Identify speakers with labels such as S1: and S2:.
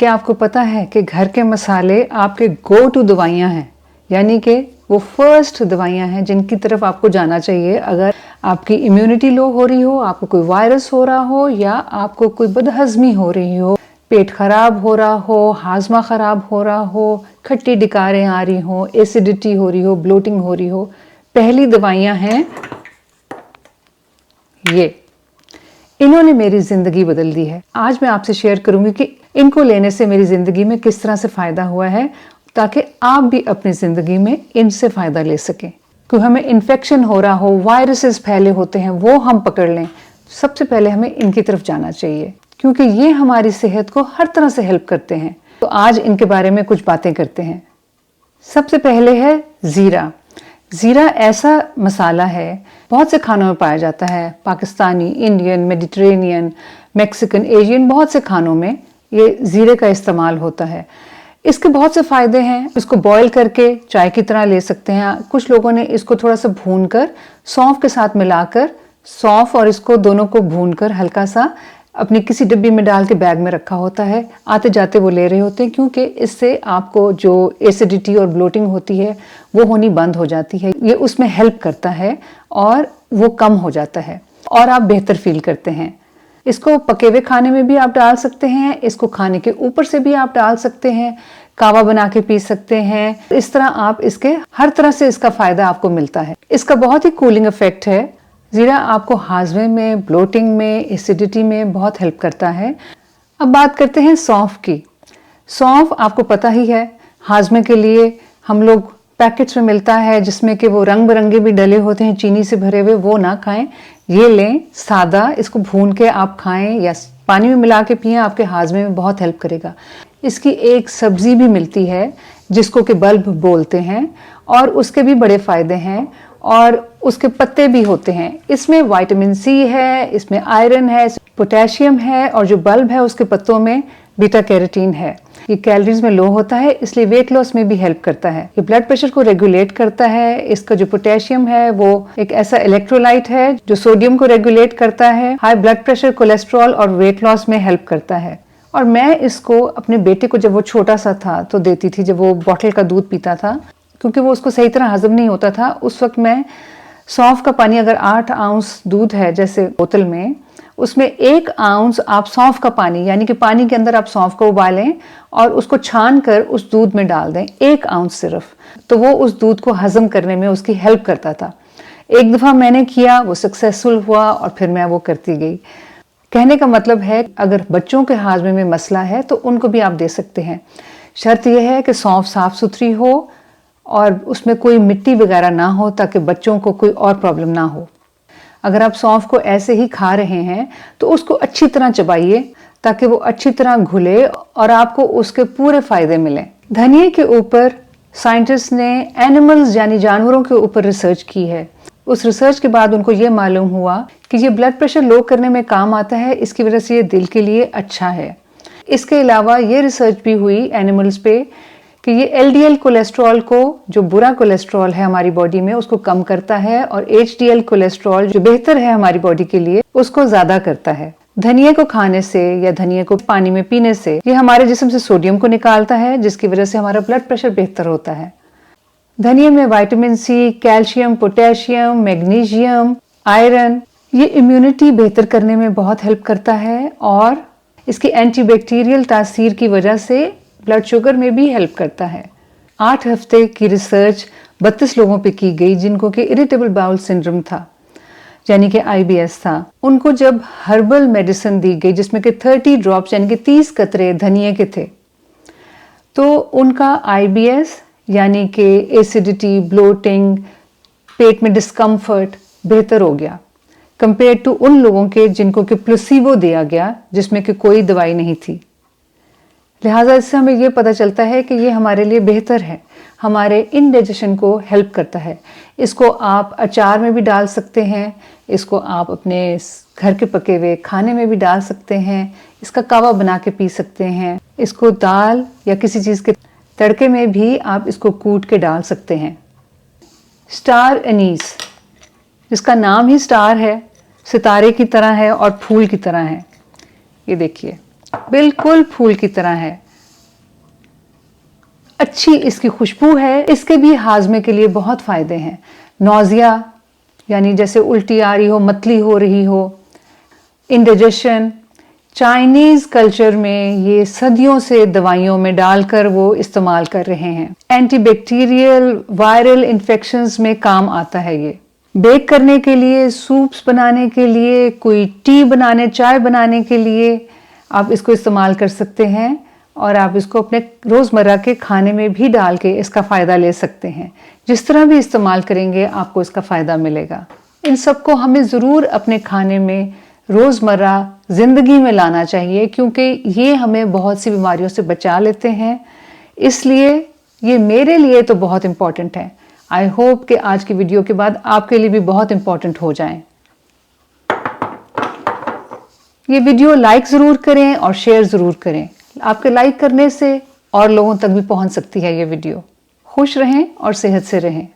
S1: क्या आपको पता है कि घर के मसाले आपके गो टू दवाइयाँ हैं, यानी कि वो फर्स्ट दवाइयाँ हैं जिनकी तरफ आपको जाना चाहिए अगर आपकी इम्यूनिटी लो हो रही हो, आपको कोई वायरस हो रहा हो या आपको कोई बदहजमी हो रही हो, पेट खराब हो रहा हो, हाजमा खराब हो रहा हो, खट्टी डिकारें आ रही हो, एसिडिटी हो रही हो, ब्लोटिंग हो रही हो। पहली दवाइयाँ हैं ये, इन्होंने मेरी ज़िंदगी बदल दी है। आज मैं आपसे शेयर करूंगी कि इनको लेने से मेरी ज़िंदगी में किस तरह से फ़ायदा हुआ है, ताकि आप भी अपनी ज़िंदगी में इनसे फ़ायदा ले सकें। क्योंकि हमें इन्फेक्शन हो रहा हो, वायरसेस फैले होते हैं, वो हम पकड़ लें, सबसे पहले हमें इनकी तरफ जाना चाहिए, क्योंकि ये हमारी सेहत को हर तरह से हेल्प करते हैं। तो आज इनके बारे में कुछ बातें करते हैं। सबसे पहले है ज़ीरा। ज़ीरा ऐसा मसाला है, बहुत से खानों में पाया जाता है, Pakistani, Indian, Mediterranean, Mexican, Asian, बहुत से खानों में ये ज़ीरे का इस्तेमाल होता है। इसके बहुत से फ़ायदे हैं। इसको बॉईल करके चाय की तरह ले सकते हैं। कुछ लोगों ने इसको थोड़ा सा भूनकर सौंफ के साथ मिलाकर, सौंफ और इसको दोनों को भूनकर हल्का सा अपनी किसी डिब्बी में डाल के बैग में रखा होता है। आते जाते वो ले रहे होते हैं, क्योंकि इससे आपको जो एसिडिटी और ब्लोटिंग होती है वो होनी बंद हो जाती है। ये उसमें हेल्प करता है और वो कम हो जाता है और आप बेहतर फील करते हैं। इसको पके हुए खाने में भी आप डाल सकते हैं, इसको खाने के ऊपर से भी आप डाल सकते हैं, कावा बना के पी सकते हैं। इस तरह आप इसके हर तरह से इसका फायदा आपको मिलता है। इसका बहुत ही कूलिंग इफेक्ट है। ज़ीरा आपको हाजमे में, ब्लोटिंग में, एसिडिटी में बहुत हेल्प करता है। अब बात करते हैं सौंफ की। सौंफ आपको पता ही है, हाजमे के लिए हम लोग पैकेट्स में मिलता है जिसमें कि वो रंग बिरंगे भी डले होते हैं, चीनी से भरे हुए, वो ना खाएं। ये लें सादा, इसको भून के आप खाएं या पानी में मिला के पिएं, आपके हाजमे में बहुत हेल्प करेगा। इसकी एक सब्जी भी मिलती है जिसको कि बल्ब बोलते हैं, और उसके भी बड़े फायदे हैं, और उसके पत्ते भी होते हैं। इसमें विटामिन सी है, इसमें आयरन है, पोटेशियम है, और जो बल्ब है उसके पत्तों में बीटा कैरोटीन है। ये कैलोरीज में लो होता है, इसलिए वेट लॉस में भी हेल्प करता है। ये ब्लड प्रेशर को रेगुलेट करता है। इसका जो पोटेशियम है वो एक ऐसा इलेक्ट्रोलाइट है जो सोडियम को रेगुलेट करता है। हाई ब्लड प्रेशर, कोलेस्ट्रॉल और वेट लॉस में हेल्प करता है। और मैं इसको अपने बेटे को जब वो छोटा सा था तो देती थी, जब वो बॉटल का दूध पीता था, क्योंकि वो उसको सही तरह हजम नहीं होता था। उस वक्त मैं सौंफ का पानी, अगर 8 आउंस दूध है जैसे बोतल में, उसमें 1 आउंस आप सौंफ का पानी, यानी कि पानी के अंदर आप सौंफ को उबालें और उसको छान कर उस दूध में डाल दें, 1 आउंस सिर्फ, तो वो उस दूध को हजम करने में उसकी हेल्प करता था। एक दफ़ा मैंने किया, वो सक्सेसफुल हुआ और फिर मैं वो करती गई। कहने का मतलब है, अगर बच्चों के हाजमे में मसला है तो उनको भी आप दे सकते हैं। शर्त यह है कि सौंफ साफ सुथरी हो और उसमें कोई मिट्टी वगैरह ना हो, ताकि बच्चों को कोई और प्रॉब्लम ना हो। अगर आप सौंफ को ऐसे ही खा रहे हैं तो उसको अच्छी तरह चबाइए, ताकि वो अच्छी तरह घुले और आपको उसके पूरे फायदे मिलें। धनिए के ऊपर साइंटिस्ट ने एनिमल्स यानी जानवरों के ऊपर रिसर्च की है। उस रिसर्च के बाद उनको ये मालूम हुआ कि ये ब्लड प्रेशर लो करने में काम आता है, इसकी वजह से ये दिल के लिए अच्छा है। इसके अलावा ये रिसर्च भी हुई एनिमल्स पे कि ये एलडीएल कोलेस्ट्रॉल को, जो बुरा कोलेस्ट्रॉल है हमारी बॉडी में, उसको कम करता है, और एचडीएल कोलेस्ट्रॉल जो बेहतर है हमारी बॉडी के लिए, उसको ज्यादा करता है। धनिया को खाने से या धनिया को पानी में पीने से ये हमारे जिस्म से सोडियम को निकालता है, जिसकी वजह से हमारा ब्लड प्रेशर बेहतर होता है। धनिया में vitamin C, calcium, potassium, magnesium, iron, ये इम्यूनिटी बेहतर करने में बहुत हेल्प करता है, और इसकी एंटीबैक्टीरियल तासीर की वजह से ब्लड शुगर में भी हेल्प करता है। 8 हफ्ते की रिसर्च 32 लोगों पे की गई जिनको कि इरिटेबल बाउल सिंड्रोम था, यानी कि आईबीएस था। उनको जब हर्बल मेडिसिन दी गई जिसमें कि 30 ड्रॉप्स यानी कि 30 कतरे धनिया के थे, तो उनका आईबीएस यानी कि एसिडिटी, ब्लोटिंग, पेट में डिस्कम्फर्ट बेहतर हो गया, कंपेयर टू उन लोगों के जिनको कि प्लेसिबो दिया गया, जिसमें कि कोई दवाई नहीं थी। लिहाजा इससे हमें ये पता चलता है कि ये हमारे लिए बेहतर है, हमारे इंडाइजेशन को हेल्प करता है। इसको आप अचार में भी डाल सकते हैं, इसको आप अपने घर के पके हुए खाने में भी डाल सकते हैं, इसका कावा बना के पी सकते हैं, इसको दाल या किसी चीज़ के तड़के में भी आप इसको कूट के डाल सकते हैं। स्टार एनीस, जिसका नाम ही स्टार है, सितारे की तरह है और फूल की तरह है। ये देखिए, बिल्कुल फूल की तरह है। अच्छी इसकी खुशबू है। इसके भी हाजमे के लिए बहुत फायदे हैं। नौजिया यानी जैसे उल्टी आ रही हो, मतली हो रही हो, इंडाइजेशन, चाइनीज कल्चर में ये सदियों से दवाइयों में डालकर वो इस्तेमाल कर रहे हैं। एंटीबैक्टीरियल वायरल इन्फेक्शंस में काम आता है ये। बेक करने के लिए, सूप्स बनाने के लिए, कोई टी बनाने, चाय बनाने के लिए आप इसको इस्तेमाल कर सकते हैं और आप इसको अपने रोज़मर्रा के खाने में भी डाल के इसका फ़ायदा ले सकते हैं। जिस तरह भी इस्तेमाल करेंगे आपको इसका फ़ायदा मिलेगा। इन सबको हमें ज़रूर अपने खाने में रोज़मर्रा ज़िंदगी में लाना चाहिए, क्योंकि ये हमें बहुत सी बीमारियों से बचा लेते हैं। इसलिए ये मेरे लिए तो बहुत इम्पॉर्टेंट है। आई होप कि आज की वीडियो के बाद आपके लिए भी बहुत इम्पॉर्टेंट हो जाए। ये वीडियो लाइक ज़रूर करें और शेयर ज़रूर करें। आपके लाइक करने से और लोगों तक भी पहुंच सकती है ये वीडियो। खुश रहें और सेहत से रहें।